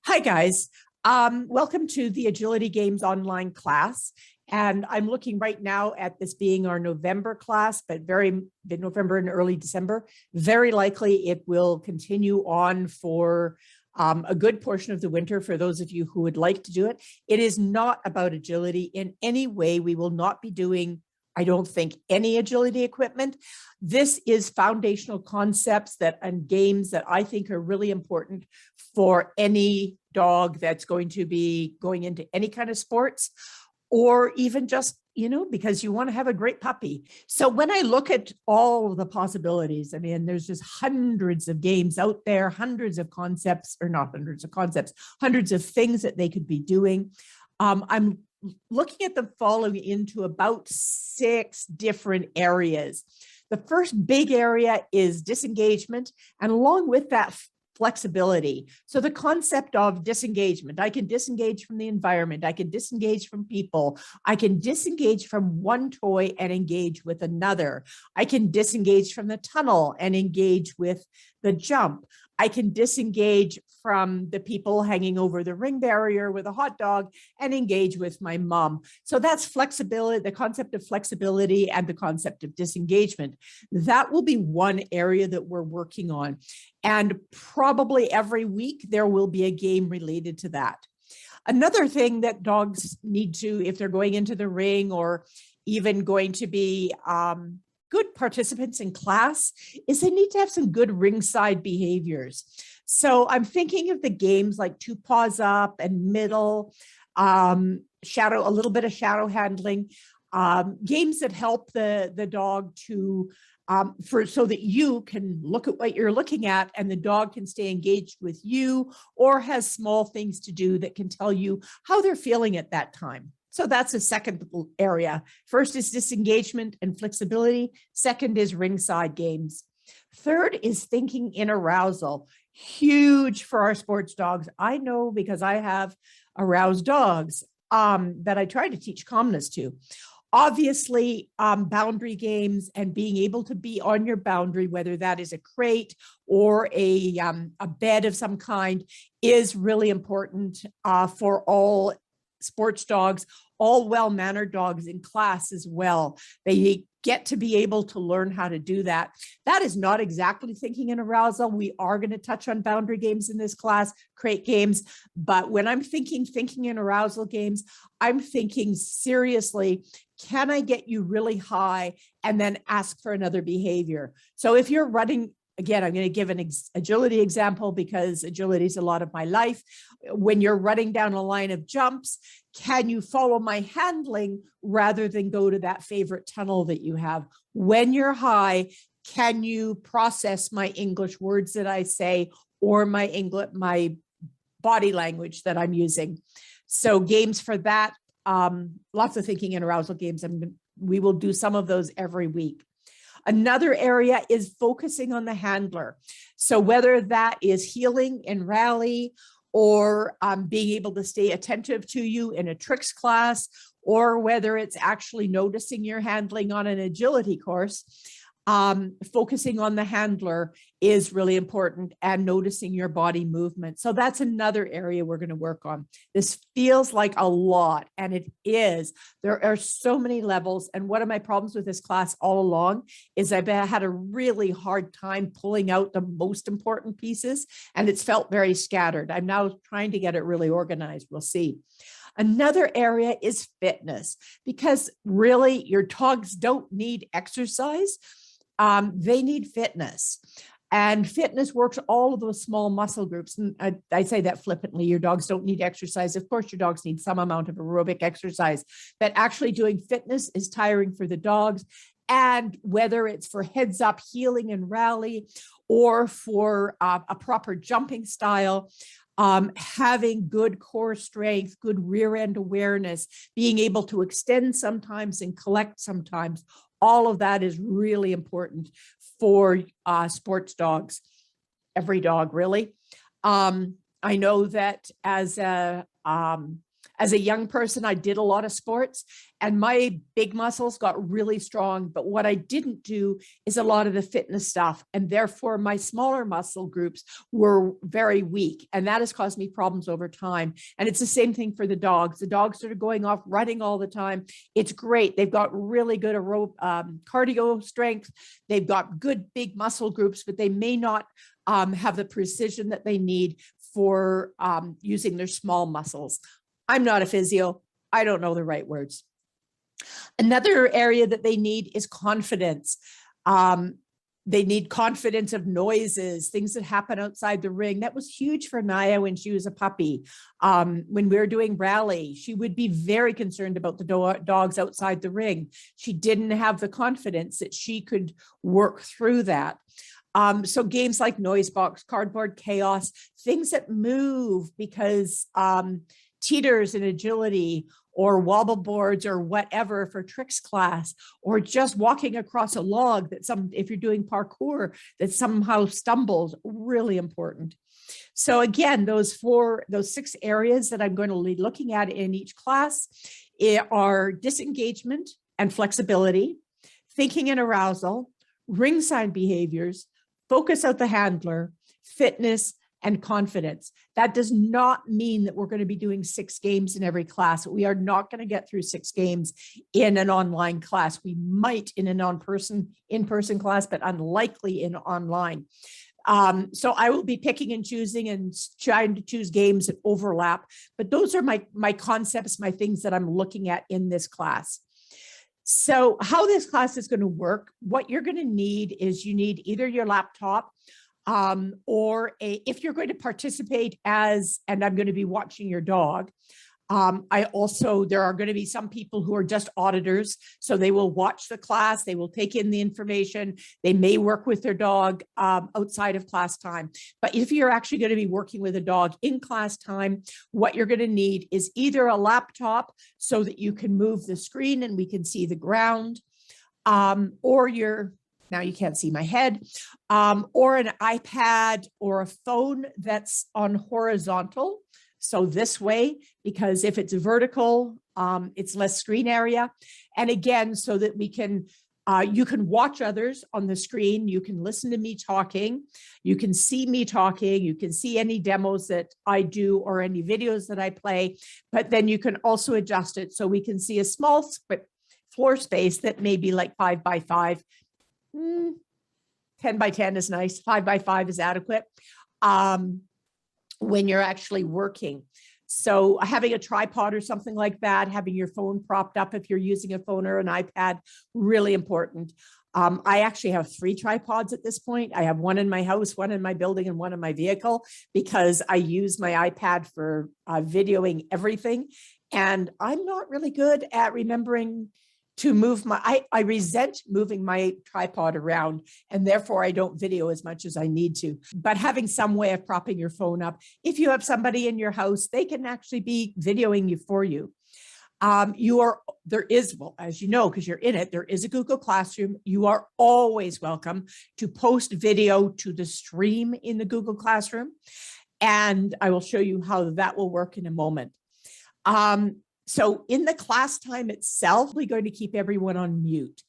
Hi, guys. Welcome to the Agility Games online class. And I'm looking right now at this being our November class, but November and early December. Very likely it will continue on for a good portion of the winter for those of you who would like to do it. It is not about agility in any way. We will not be doing, I don't think, any agility equipment. This is foundational concepts and games that I think are really important for any dog that's going to be going into any kind of sports, or even just, because you want to have a great puppy. So when I look at all of the possibilities, I mean, there's just hundreds of games out there, hundreds of concepts, or not hundreds of concepts, hundreds of things that they could be doing. I'm looking at them falling into about 6 different areas. The first big area is disengagement, and along with that, flexibility. So the concept of disengagement, I can disengage from the environment, I can disengage from people, I can disengage from one toy and engage with another. I can disengage from the tunnel and engage with the jump. I can disengage from the people hanging over the ring barrier with a hot dog and engage with my mom. So that's flexibility, the concept of flexibility and the concept of disengagement. That will be one area that we're working on. And probably every week there will be a game related to that. Another thing that dogs need to, if they're going into the ring or even going to be good participants in class, is they need to have some good ringside behaviors. So I'm thinking of the games like 2 paws up and middle, shadow, a little bit of shadow handling, games that help the dog to so that you can look at what you're looking at and the dog can stay engaged with you, or has small things to do that can tell you how they're feeling at that time. So that's a second area. First is disengagement and flexibility. Second is ringside games. Third is thinking in arousal. Huge for our sports dogs. I know because I have aroused dogs that I try to teach calmness to. Obviously, boundary games and being able to be on your boundary, whether that is a crate or a bed of some kind, is really important for all sports dogs, all well-mannered dogs in class as well. They get to be able to learn how to do that. That is not exactly thinking in arousal. We are going to touch on boundary games in this class, crate games. But when I'm thinking in arousal games, I'm thinking seriously, can I get you really high and then ask for another behavior? So if you're running, again, I'm going to give an agility example because agility is a lot of my life. When you're running down a line of jumps, can you follow my handling rather than go to that favorite tunnel that you have? When you're high, can you process my English words that I say or my body language that I'm using? So games for that, lots of thinking and arousal games. We will do some of those every week. Another area is focusing on the handler. So whether that is healing and rally, or being able to stay attentive to you in a tricks class, or whether it's actually noticing your handling on an agility course, focusing on the handler is really important, and noticing your body movement. So that's another area we're going to work on. This feels like a lot, and it is. There are so many levels. And one of my problems with this class all along is I've had a really hard time pulling out the most important pieces, and it's felt very scattered. I'm now trying to get it really organized. We'll see. Another area is fitness, because really your dogs don't need exercise. They need fitness. And fitness works all of those small muscle groups. And I say that flippantly, your dogs don't need exercise. Of course, your dogs need some amount of aerobic exercise, but actually doing fitness is tiring for the dogs. And whether it's for heads up healing and rally, or for a proper jumping style, having good core strength, good rear end awareness, being able to extend sometimes and collect sometimes, all of that is really important for sports dogs, every dog really. I know that as a As a young person, I did a lot of sports and my big muscles got really strong. But what I didn't do is a lot of the fitness stuff. And therefore, my smaller muscle groups were very weak. And that has caused me problems over time. And it's the same thing for the dogs. The dogs that are going off running all the time. It's great. They've got really good cardio strength. They've got good big muscle groups, but they may not have the precision that they need for using their small muscles. I'm not a physio. I don't know the right words. Another area that they need is confidence. They need confidence of noises, things that happen outside the ring. That was huge for Naya when she was a puppy. When we were doing rally, she would be very concerned about the dogs outside the ring. She didn't have the confidence that she could work through that. So games like Noise Box, Cardboard Chaos, things that move, because teeters and agility or wobble boards or whatever for tricks class, or just walking across a log that if you're doing parkour, that somehow stumbles, really important. So again, those 6 areas that I'm going to be looking at in each class are disengagement and flexibility, thinking and arousal, ringside behaviors, focus out the handler, fitness, and confidence. That does not mean that we're going to be doing 6 games in every class. We are not going to get through 6 games in an online class. We might in an in-person class, but unlikely in online. So I will be picking and choosing and trying to choose games that overlap, but those are my concepts, my things that I'm looking at in this class. So how this class is going to work, what you're going to need is you need either your laptop or if you're going to participate and I'm going to be watching your dog. There are going to be some people who are just auditors. So they will watch the class, they will take in the information, they may work with their dog outside of class time. But if you're actually going to be working with a dog in class time, what you're going to need is either a laptop so that you can move the screen and we can see the ground, now you can't see my head, or an iPad or a phone that's on horizontal. So this way, because if it's vertical, it's less screen area. And again, so that you can watch others on the screen, you can listen to me talking, you can see me talking, you can see any demos that I do or any videos that I play, but then you can also adjust it so we can see a small floor space that may be like 5 by 5. 10 by 10 is nice. 5 by 5 is adequate when you're actually working. So having a tripod or something like that, having your phone propped up if you're using a phone or an iPad, really important. I actually have 3 tripods at this point. I have one in my house, one in my building, and one in my vehicle because I use my iPad for videoing everything. And I'm not really good at remembering to move I resent moving my tripod around, and therefore I don't video as much as I need to. But having some way of propping your phone up, if you have somebody in your house, they can actually be videoing you for you. Well, as you know, because you're in it, there is a Google Classroom. You are always welcome to post video to the stream in the Google Classroom. And I will show you how that will work in a moment. So in the class time itself, we're going to keep everyone on mute.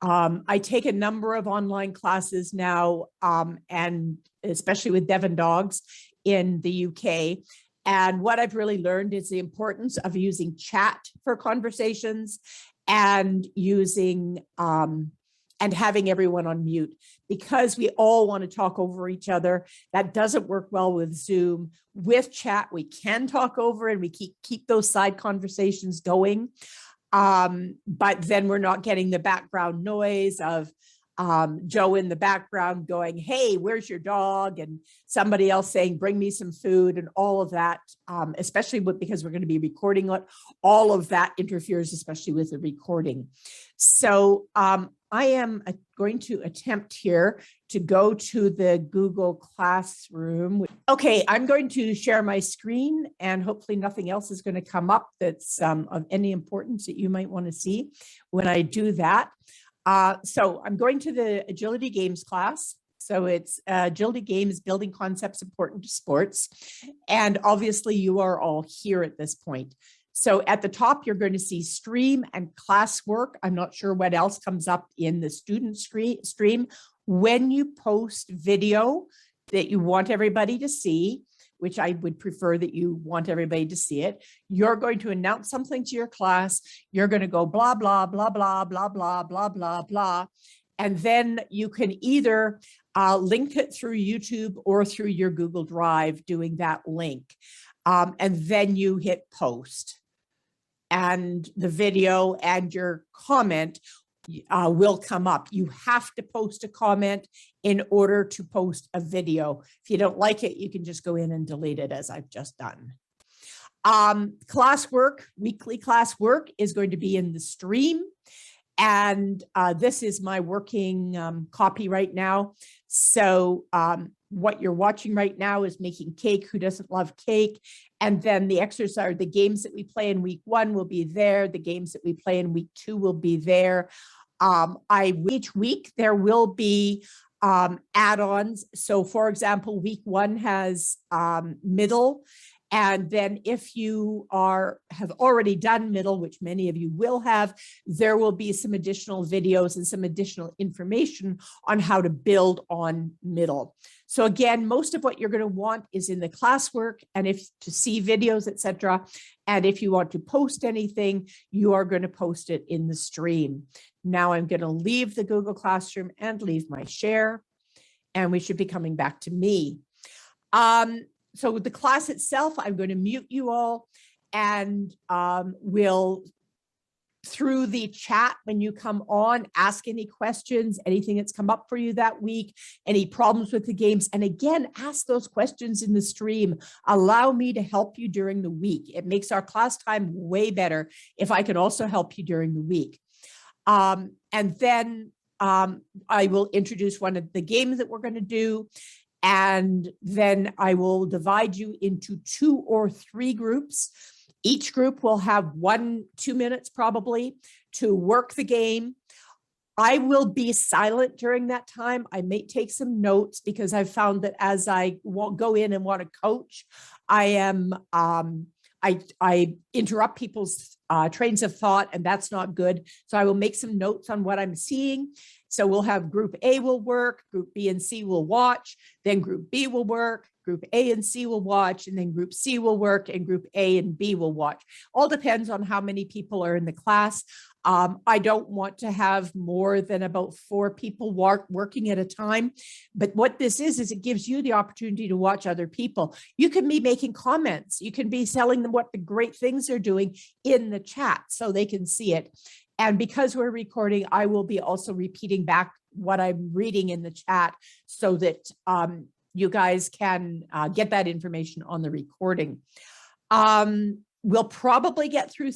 I take a number of online classes now, and especially with Devon dogs in the UK. And what I've really learned is the importance of using chat for conversations and and having everyone on mute, because we all want to talk over each other. That doesn't work well with Zoom. With chat, we can talk over and we keep those side conversations going. But then we're not getting the background noise of Joe in the background going, hey, where's your dog? And somebody else saying, bring me some food, and all of that, especially because we're going to be recording it. All of that interferes, especially with the recording. So I am going to attempt here to go to the Google Classroom. Okay, I'm going to share my screen, and hopefully nothing else is going to come up that's of any importance that you might want to see when I do that. So I'm going to the Agility Games class. So it's Agility Games, Building Concepts Important to Sports. And obviously you are all here at this point. So at the top, you're going to see stream and classwork. I'm not sure what else comes up in the student stream. When you post video that you want everybody to see, which I would prefer that you want everybody to see it, you're going to announce something to your class. You're going to go blah, blah, blah, blah, blah, blah, blah, blah, blah. And then you can either link it through YouTube or through your Google Drive doing that link. And then you hit post. And the video and your comment will come up. You have to post a comment in order to post a video. If you don't like it, you can just go in and delete it, as I've just done. Classwork, weekly classwork is going to be in the stream. And this is my working copy right now. So what you're watching right now is making cake. Who doesn't love cake? And then the exercise, the games that we play in week 1 will be there. The games that we play in week 2 will be there. Each week there will be add-ons. So for example, week 1 has middle. And then if you have already done middle, which many of you will have, there will be some additional videos and some additional information on how to build on middle. So again, most of what you're going to want is in the classwork, and if to see videos, etc. And if you want to post anything, you are going to post it in the stream. Now I'm going to leave the Google Classroom and leave my share, and we should be coming back to me. So with the class itself, I'm going to mute you all, and we'll, through the chat when you come on, ask any questions, anything that's come up for you that week, any problems with the games. And again, ask those questions in the stream. Allow me to help you during the week. It makes our class time way better if I can also help you during the week. And then I will introduce one of the games that we're going to do. And then I will divide you into 2 or 3 groups. Each group will have 1-2 minutes probably to work the game. I will be silent during that time. I may take some notes because I've found that as I go in and want to coach, I interrupt people's trains of thought, and that's not good. So I will make some notes on what I'm seeing. So we'll have group A will work, group B and C will watch, then group B will work, group A and C will watch, and then group C will work, and group A and B will watch. All depends on how many people are in the class. I don't want to have more than about 4 people working at a time. But what this is it gives you the opportunity to watch other people. You can be making comments. You can be telling them what the great things they're doing in the chat so they can see it. And because we're recording, I will be also repeating back what I'm reading in the chat so that you guys can get that information on the recording. We'll probably get through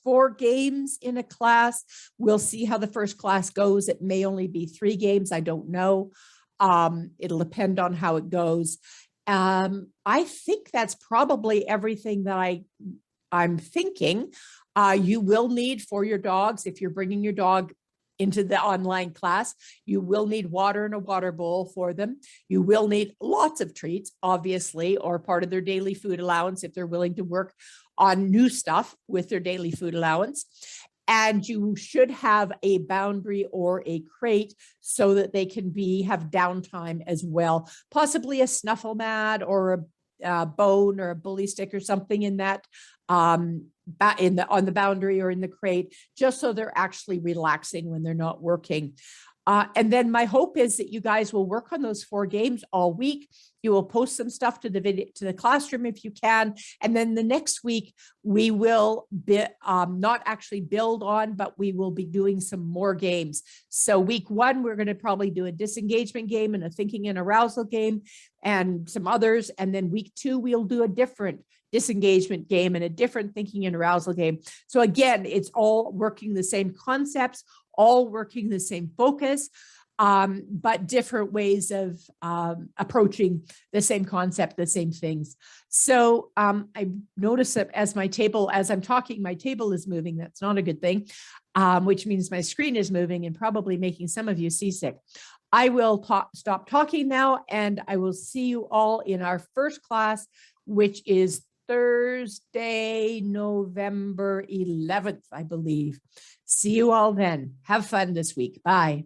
4 games in a class. We'll see how the first class goes. It may only be 3 games. I don't know. It'll depend on how it goes. I think that's probably everything that I'm thinking. You will need for your dogs, if you're bringing your dog into the online class, you will need water in a water bowl for them. You will need lots of treats, obviously, or part of their daily food allowance if they're willing to work on new stuff with their daily food allowance. And you should have a boundary or a crate so that they can have downtime as well, possibly a snuffle mat or a bone or a bully stick or something in that on the boundary or in the crate, just so they're actually relaxing when they're not working. And then my hope is that you guys will work on those 4 games all week. You will post some stuff to the classroom if you can. And then the next week, we will not actually build on, but we will be doing some more games. So week 1, we're going to probably do a disengagement game and a thinking and arousal game and some others. And then week 2, we'll do a different disengagement game and a different thinking and arousal game. So again, it's all working the same concepts, all working the same focus, but different ways of approaching the same concept, the same things. So I notice that as I'm talking, my table is moving. That's not a good thing, which means my screen is moving and probably making some of you seasick. I will stop talking now, and I will see you all in our first class, which is Thursday, November 11th, I believe. See you all then. Have fun this week. Bye.